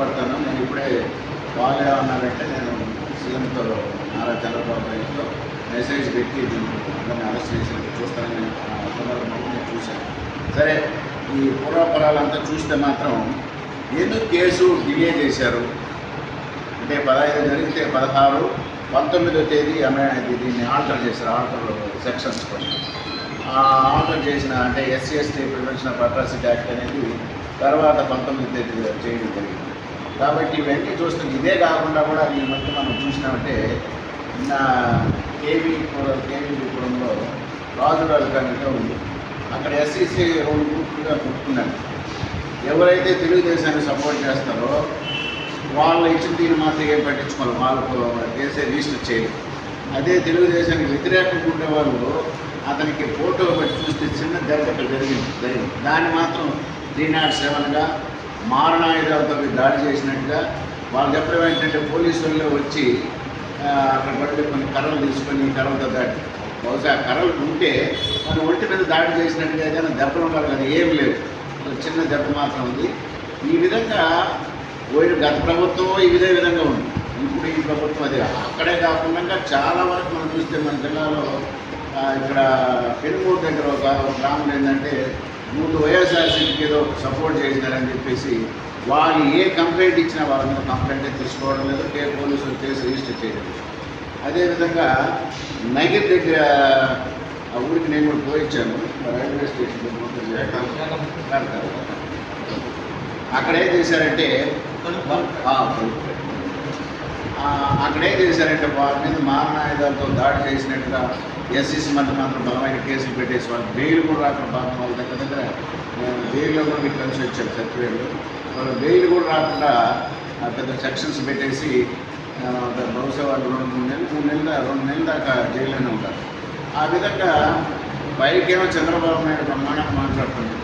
పడతాను. నేను ఇప్పుడే వాళ్ళు ఏమన్నారంటే నేను సీఎంతో నారా చంద్రబాబు నాయుడుతో మెసేజ్ పెట్టి అందరినీ అరెస్ట్ చేసినట్టు చూస్తానని సందర్భంలో నేను చూశాను. సరే, ఈ పూర్వపరాలంతా చూస్తే మాత్రం ఎందుకు కేసు డిలే చేశారు అంటే 15 జరిగితే 16, 19వ తేదీ దీన్ని ఆల్టర్ చేశారు. ఆల్టర్ సెక్షన్స్ కొన్ని ఆల్టర్ చేసిన అంటే SC ST prevention of atrocity act అనేది తర్వాత 19వ తేదీ చేయడం జరిగింది. కాబట్టి ఇవన్నీ చూస్తుంది. ఇదే కాకుండా కూడా ఈ మధ్య మనం చూసినామంటే నిన్న కేవీపురంలో రాజురాజు కానీ ఉంది. అక్కడ ఎస్సీసీ 2 గ్రూపులుగా కొట్టుకున్నాను. ఎవరైతే తెలుగుదేశాన్ని సపోర్ట్ చేస్తారో వాళ్ళు ఇచ్చిన దీన్ని మాత్రం ఏం పట్టించుకోవాలి, వాళ్ళకు కేసే రిజిస్టర్ చేయరు. అదే తెలుగుదేశానికి వ్యతిరేకంగా ఉండేవాళ్ళు అతనికి ఫోటో పెట్టి చూస్తే చిన్న దెబ్బలు జరిగింది. దాన్ని మాత్రం 307గా మారణాయుధాలతో దాడి చేసినట్టుగా వాళ్ళు చెప్పడం ఏంటంటే పోలీసు వాళ్ళు వచ్చి అక్కడ పడితే కొన్ని కర్రలు తీసుకొని కర్రలతో దాడి, బహుశా కర్రలు ఉంటే మన ఒంటి మీద దాడి చేసినట్టుగా ఏదైనా దెబ్బలు ఉండాలి కదా, ఏం లేవు, చిన్న దెబ్బ మాత్రం ఉంది. ఈ విధంగా గత ప్రభుత్వం ఇదే విధంగా ఉంది. ఇప్పుడు ఈ ప్రభుత్వం అదే. అక్కడే కాకుండా చాలా వరకు మనం చూస్తే మన జిల్లాలో ఇక్కడ పెనుమూరు దగ్గర ఒక గ్రామం ఏంటంటే ముందు వైఎస్ఆర్సీపీకి ఏదో సపోర్ట్ చేసినారని చెప్పేసి వాళ్ళు ఏ కంప్లైంట్ ఇచ్చినా వాళ్ళ మీద కంప్లైంట్ తీసుకోవడం లేదు, పోలీసులు కేసు రిజిస్టర్ చేయడం లేదు. అదేవిధంగా నగిరి దగ్గర ఆ ఊరికి నేను కూడా పోయించాను, రైల్వే స్టేషన్ అక్కడ ఏం చేశారంటే వాళ్ళ మీద మారణాయుధాలతో దాడి చేసినట్టుగా ఎస్సీసీ మధ్య మాత్రం బలమైన కేసులు పెట్టేసి వాళ్ళు బెయిల్ కూడా రాకుండా వాళ్ళ దగ్గర బెయిల్లో కూడా మీకు కలిసి వచ్చారు సర్టిఫికేట్లు. వాళ్ళు బెయిల్ కూడా రాకుండా పెద్ద సెక్షన్స్ పెట్టేసి బహుశా వాళ్ళు 2 నెలల దాకా జైల్లోనే ఉంటారు. ఆ విధంగా పైకేమో చంద్రబాబు నాయుడు బ్రహ్మాండంగా మాట్లాడుతున్నారు,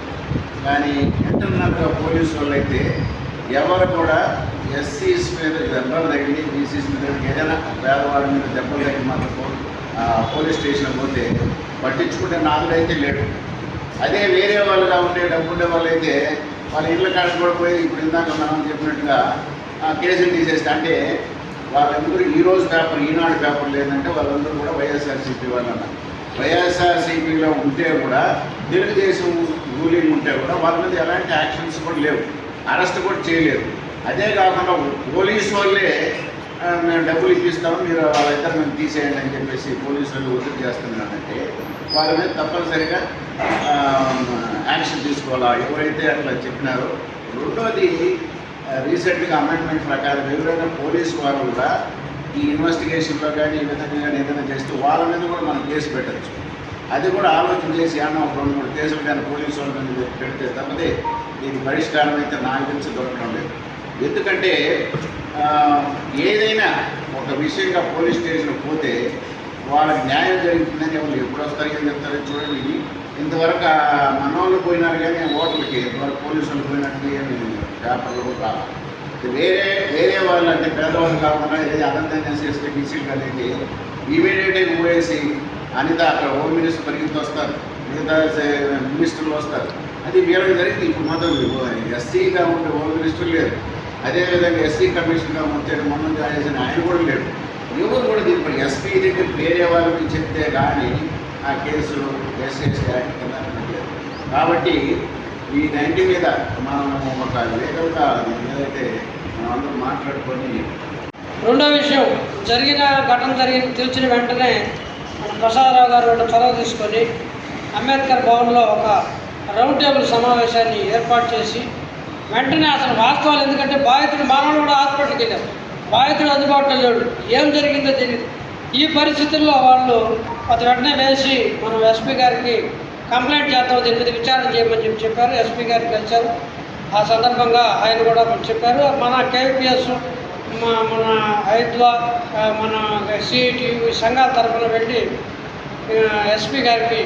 కానీ ఇంటర్నల్గా పోలీసు వాళ్ళు అయితే ఎవరు కూడా ఎస్సీస్ మీద దెబ్బలు తగిలి బీసీస్ మీద ఏదైనా పేదవాళ్ళ మీద దెబ్బలు తగిలి మాత్రం పోలీస్ స్టేషన్ పోతే పట్టించుకుంటే నాదుడైతే లేడు. అదే వేరే వాళ్ళుగా ఉండే డబ్బు ఉండే వాళ్ళు అయితే వాళ్ళ ఇళ్ళ కాడికి కూడా పోయి ఇప్పుడు ఇందాక మనం చెప్పినట్టుగా కేసులు తీసేస్తే అంటే వాళ్ళందరూ ఈరోజు పేపర్ ఈనాడు పేపర్ లేదంటే వాళ్ళందరూ కూడా వైఎస్ఆర్సీపీ వాళ్ళు అన్నారు. వైఎస్ఆర్సీపీలో ఉంటే కూడా తెలుగుదేశం రూలింగ్ ఉంటే కూడా వాళ్ళ మీద ఎలాంటి యాక్షన్స్ కూడా లేవు, అరెస్ట్ కూడా చేయలేరు. అదే కాకుండా పోలీసు వాళ్ళే మేము డబ్బులు ఇప్పిస్తాము, మీరు వాళ్ళిద్దరు మేము తీసేయండి అని చెప్పేసి పోలీసు వాళ్ళు ఒత్తిడి చేస్తున్నారంటే వాళ్ళ మీద తప్పనిసరిగా యాక్షన్ తీసుకోవాలా ఎవరైతే అట్లా చెప్పినారో. రెండోది, రీసెంట్గా అమెండ్మెంట్ ప్రకారం ఎవరైనా పోలీసు వారు కూడా ఈ ఇన్వెస్టిగేషన్లో కానీ ఈ విధంగా కానీ ఏదైనా చేస్తే వాళ్ళ మీద కూడా మనం కేసు పెట్టచ్చు. అది కూడా ఆలోచన చేసి ఏమన్నా ఒక 2-3 కేసులు కానీ పోలీసు వాళ్ళ మీద పెడితే తప్పదే దీని పరిష్కారం అయితే నాకు తెలిసి దొరకడం లేదు. ఎందుకంటే ఏదైనా ఒక విషయంగా పోలీస్ స్టేషన్కి పోతే వాళ్ళకి న్యాయం జరుగుతుందని వాళ్ళు ఎప్పుడు వస్తారు ఏం చెప్తారో చూడండి. ఇంతవరకు మనోళ్ళు పోయినారు కానీ ఓటర్లకి ఇంతవరకు పోలీసు వాళ్ళు పోయినట్టు ఏమి పేపర్లు కూడా వేరే వాళ్ళు అంటే పేదవాళ్ళు కాకుండా ఏది అదంతా చేస్తే బీసీలు అనేది ఇమీడియట్గా పోయేసి అనిత అక్కడ హోమ్ మినిస్టర్ పరిగెత్తి వస్తారు, మిగతా మినిస్టర్లు వస్తారు. అది వీళ్ళకి జరిగింది. ఇప్పుడు మాత్రం ఎస్సీగా ఉండే హోమ్ మినిస్టర్ లేరు, అదేవిధంగా ఎస్సీ కమిషన్గా ఉంటే మొన్న జాయిన్ చేసిన ఆయన కూడా లేడు. ఎవరు కూడా దీనిపై ఎస్పీ దగ్గర వేరే వాళ్ళకి చెప్తే కానీ ఆ కేసు ఎస్సీ యాక్ట్ కింద లేదు. కాబట్టి ఈ 90 మీద మనం ఒక లీగల్గా దీని మీదైతే మనం అందరూ మాట్లాడుకొని. రెండో విషయం, ఘటన తెలిసిన వెంటనే ప్రసాదరావు గారు చొరవ తీసుకొని అంబేద్కర్ భవన్లో ఒక రౌండ్ టేబుల్ సమావేశాన్ని ఏర్పాటు చేసి వెంటనే అసలు వాస్తవాలు, ఎందుకంటే బాధితుడు మానవుడు కూడా హాస్పిటల్కి వెళ్ళారు, బాధితుడు అందుబాటులో లేడు, ఏం జరిగిందో తెలియదు. ఈ పరిస్థితుల్లో వాళ్ళు వెంటనే వేసి మనం ఎస్పీ గారికి కంప్లైంట్ చేద్దాం, దీని మీద విచారణ చేయమని చెప్పారు. ఎస్పీ గారికి కలిశారు. ఆ సందర్భంగా ఆయన కూడా చెప్పారు, మన కేవీపీఎస్ మన హైద్వా మన సిఐటి సంఘాల తరఫున వెళ్ళి ఎస్పీ గారికి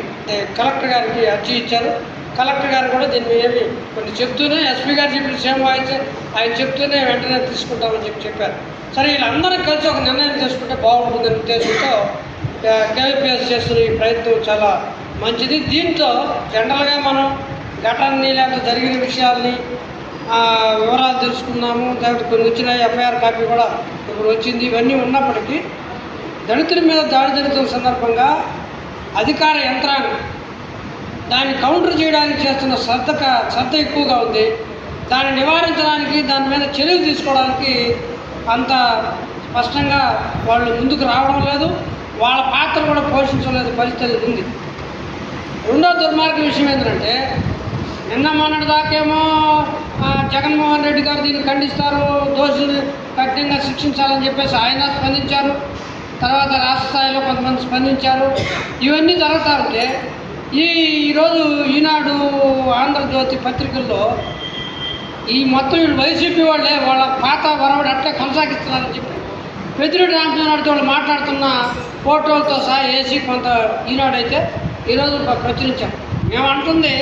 కలెక్టర్ గారికి అర్జీ ఇచ్చారు. కలెక్టర్ గారు కూడా దీన్ని ఏమి కొన్ని చెప్తూనే ఎస్పీ గారు చెప్పిన సేమ్ వాయిస్ ఆయన చెప్తూనే వెంటనే తీసుకుంటామని చెప్పారు. సరే, వీళ్ళందరూ కలిసి ఒక నిర్ణయం తీసుకుంటే బాగుంటుందనే ఉద్దేశంతో కేవీపీఎస్ చేస్తున్న ఈ ప్రయత్నం చాలా మంచిది. దీంతో జనరల్గా మనం ఘటనని లేకపోతే జరిగిన విషయాల్ని వివరాలు తెలుసుకున్నాము. లేకపోతే కొన్ని వచ్చిన ఎఫ్ఐఆర్ కాపీ కూడా ఇప్పుడు వచ్చింది. ఇవన్నీ ఉన్నప్పటికీ దళితుల మీద దాడి జరుగుతున్న సందర్భంగా అధికార యంత్రాంగం దాన్ని కౌంటర్ చేయడానికి చేస్తున్న శ్రద్ధ ఎక్కువగా ఉంది. దాన్ని నివారించడానికి, దాని మీద చర్యలు తీసుకోవడానికి అంత స్పష్టంగా వాళ్ళు ముందుకు రావడం లేదు. వాళ్ళ పాత్ర కూడా పోషించలేదు పరిస్థితి ఉంది. రెండో దుర్మార్గ విషయం ఏంటంటే, నిన్న మొన్నటి దాకేమో జగన్మోహన్ రెడ్డి గారు దీన్ని ఖండిస్తారు, దోషుల్ని కఠినంగా శిక్షించాలని చెప్పేసి ఆయన స్పందించారు. తర్వాత రాష్ట్ర స్థాయిలో కొంతమంది స్పందించారు. ఇవన్నీ జరుగుతూ ఉంటే ఈరోజు ఈనాడు, ఆంధ్రజ్యోతి పత్రికల్లో ఈ మొత్తం వీళ్ళు వైసీపీ వాళ్ళే వాళ్ళ పాత వరవడి అట్లే కొనసాగిస్తున్నారని చెప్పి పెద్దిరెడ్డి రామచంద్రనాయుడుతో వాళ్ళు మాట్లాడుతున్న ఫోటోలతో సహా వేసి కొంత ఈనాడైతే ఈరోజు ప్రచురించారు. మేము అంటుంది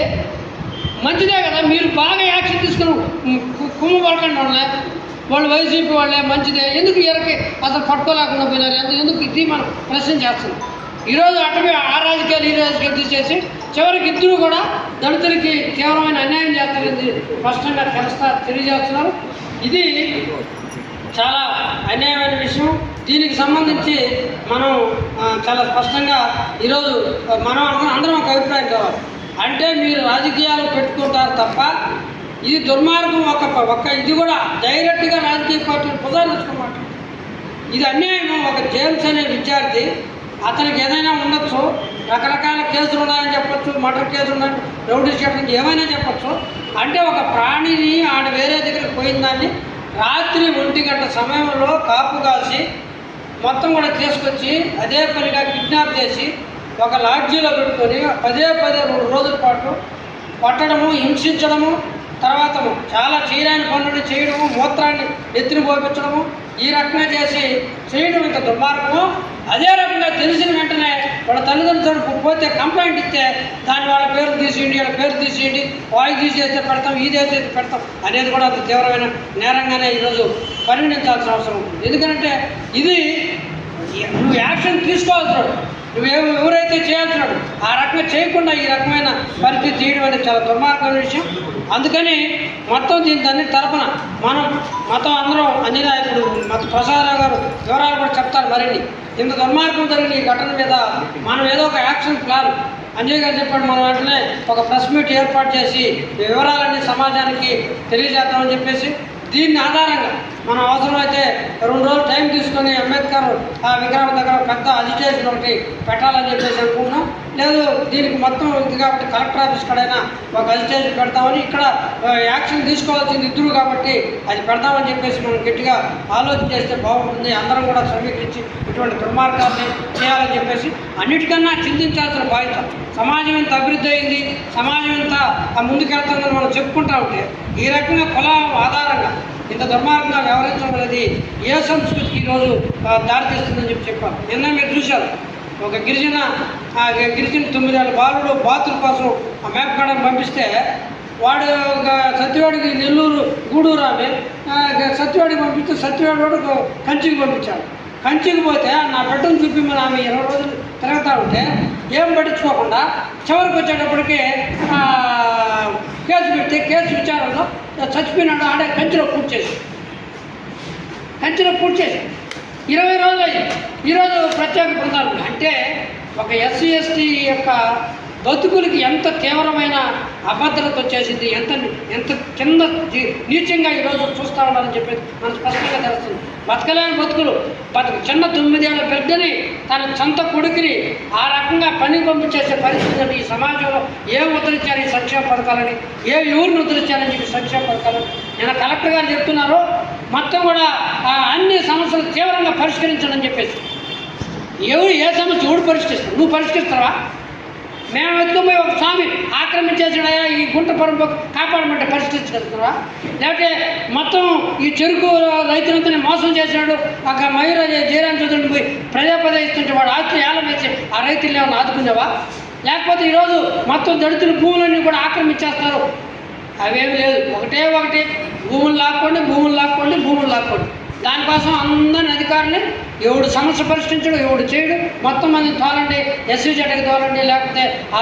మంచిదే కదా, మీరు బాగా యాక్షన్ తీసుకుని కుమ్మబడకండి వాళ్ళే, వాళ్ళు వైసీపీ వాళ్ళే మంచిదే, ఎందుకు ఎరకి అసలు పట్టుకోలేకుండా పోయినారు, ఎందుకు ఇది మనం ప్రశ్న చేస్తున్నాం. ఈరోజు అటవీ ఆ రాజకీయాలు ఈ రాజకీయాలు తీసేసి చివరికి ఇద్దరు కూడా దళితులకి తీవ్రమైన అన్యాయం చేస్తారని స్పష్టంగా తెలియజేస్తున్నారు. ఇది చాలా అన్యాయమైన విషయం. దీనికి సంబంధించి మనం చాలా స్పష్టంగా ఈరోజు మనం అందరం ఒక అభిప్రాయం కావాలి. అంటే మీరు రాజకీయాలు పెట్టుకుంటారు తప్ప ఇది దుర్మార్గం. ఒక ఇది కూడా డైరెక్ట్గా రాజకీయ పార్టీలు ప్రధానించుకోమాట. ఇది అన్యాయం. ఒక జేమ్స్ అనే విద్యార్థి, అతనికి ఏదైనా ఉండొచ్చు, రకరకాల కేసులు ఉన్నాయని చెప్పచ్చు, మర్డర్ కేసులు ఉన్నాయని, రౌడీ షీటర్ ఏమైనా చెప్పచ్చు. అంటే ఒక ప్రాణిని ఆడ వేరే దగ్గరికి పోయిన దాన్ని రాత్రి 1 గంట సమయంలో కాపు కాసి మొత్తం కూడా తీసుకొచ్చి అదే పనిగా కిడ్నాప్ చేసి ఒక లాడ్జీలో పెట్టుకొని పదే 2 రోజుల పాటు కొట్టడము, హింసించడము, తర్వాత చాలా చేయలేని పనులు చేయడము, మూత్రాన్ని ఎత్తిని పోపించడము, ఈ రకంగా చేసి చేయడం ఇంత దుర్మార్గము. అదే రకంగా తెలిసిన వెంటనే వాళ్ళ తల్లిదండ్రులు పోతే కంప్లైంట్ ఇస్తే దాని వాళ్ళ పేరు తీసేయండి, వాళ్ళ పేరు తీసేయండి, వాయిస్ తీసేస్తే పెడతాం, ఇదేస్తే పెడతాం అనేది కూడా అంత తీవ్రమైన నేరంగానే ఈరోజు పరిగణించాల్సిన అవసరం ఉంటుంది. ఎందుకంటే ఇది నువ్వు యాక్షన్ తీసుకోవాల్సినాడు, ఎవరైతే చేయాల్సినాడు ఆ రకంగా చేయకుండా ఈ రకమైన పరిస్థితి చేయడం అనేది చాలా దుర్మార్గమైన విషయం. అందుకని మొత్తం దీని తరపున మనం మొత్తం అందరం అన్ని ఇప్పుడు ప్రసాదరావు గారు వివరాలు కూడా చెప్తారు మరిన్ని. ఇంత దుర్మార్గం జరిగిన ఈ ఘటన మీద మనం ఏదో ఒక యాక్షన్ ప్లాన్ అంజయ్ గారు చెప్పాడు, మనం వెంటనే ఒక ప్రెస్ మీట్ ఏర్పాటు చేసి వివరాలన్నీ సమాజానికి తెలియజేద్దామని చెప్పేసి దీన్ని ఆధారంగా మనం అవసరమైతే 2 రోజులు టైం తీసుకొని అంబేద్కర్ ఆ విగ్రహం దగ్గర పెద్ద అజిటేషన్ ఒకటి పెట్టాలని చెప్పేసి అనుకుంటున్నాం. లేదు దీనికి మొత్తం ఇది కాబట్టి కలెక్టర్ ఆఫీస్ కడైనా ఒక అజిటేషన్ పెడతామని, ఇక్కడ యాక్షన్ తీసుకోవాల్సింది ఇద్దరు కాబట్టి అది పెడతామని చెప్పేసి మనం గట్టిగా ఆలోచన చేస్తే బాగుంటుంది. అందరం కూడా సమీకరించి ఇటువంటి దుర్మార్గాన్ని చేయాలని చెప్పేసి అన్నిటికన్నా చింతించాల్సిన బాధ్యత. సమాజం ఎంత అభివృద్ధి అయింది, సమాజం ఎంత ముందుకెళ్తుందని మనం చెప్పుకుంటా ఉంటే ఈ రకంగా కుల ఆధారంగా ఇంత దుర్మార్గంగా వ్యవహరించడం అనేది ఏ సంస్కృతికి ఈరోజు దారితీస్తుందని చెప్పారు. నిన్న మీరు చూశారు, ఒక గిరిజన 9 ఏళ్ళ బాలుడు బాతుల కోసం ఆ మేపకాడని పంపిస్తే వాడు సత్యవాడికి నెల్లూరు గూడూరు ఆమె సత్యవాడికి పంపిస్తే సత్యవాడి వాడు కంచికి పంపించాడు. కంచికి పోతే నా బిడ్డను చూపిమని ఆమె 20 రోజులు తిరుగుతూ ఉంటే ఏం పట్టించుకోకుండా చివరికి వచ్చేటప్పటికి కేసు పెడితే కేసు విచారంలో చచ్చిపోయినాడు. ఆడే కంచిలో పూర్తి చేసి 20 రోజులు అయ్యింది. ఈరోజు ప్రత్యేక బృందాలు అంటే ఒక ఎస్సీ ఎస్టీ యొక్క బతుకులకి ఎంత తీవ్రమైన అభద్రత వచ్చేసింది, ఎంత కింద నీచంగా ఈరోజు చూస్తూ ఉండాలని చెప్పేసి మనం స్పష్టంగా తెలుస్తుంది. బతకలేని బతుకులు చిన్న 9 ఏళ్ల బిడ్డని తన సొంత కొడుకుని ఆ రకంగా పనికి పంపించేసే పరిస్థితి ఈ సమాజంలో ఏం ఉద్ధరించారు ఈ సంక్షేమ పథకాలని, ఎవరిని ఉద్ధరించారని చెప్పి సంక్షేమ పథకాలు నేను కలెక్టర్ గారు చెప్తున్నారు. మొత్తం కూడా అన్ని సమస్యలు తీవ్రంగా పరిష్కరించాలని చెప్పేసి ఏ సమస్య ఎవడు పరిష్కరిస్తావు? నువ్వు పరిష్కరిస్తావా? మేము ఎత్తుకుపోయి ఒక స్వామి ఆక్రమించేసాడయా ఈ గుంట పరంపు కాపాడమంటే పరిష్కరించగలుగుతున్నావా? లేకపోతే మొత్తం ఈ చెరుకు రైతులంతా మోసం చేశాడు ఒక మయూర జయరాం చౌదరిని పోయి ప్రజాపదే ఇస్తుంటే వాడు ఆస్తి ఏలం వేసి ఆ రైతులు ఏమైనా ఆదుకునేవా? లేకపోతే ఈరోజు మొత్తం దళితుల భూములన్నీ కూడా ఆక్రమించేస్తారు. అవేమి లేదు, ఒకటి భూములు లాక్కోండి. దానికోసం అందరిని అధికారులు ఎవడు సమస్య పరిష్కరించడు, ఎవడు చేయడు, మొత్తం మంది తోలండి, ఎస్సీ జెడ్కి తోలండి, లేకపోతే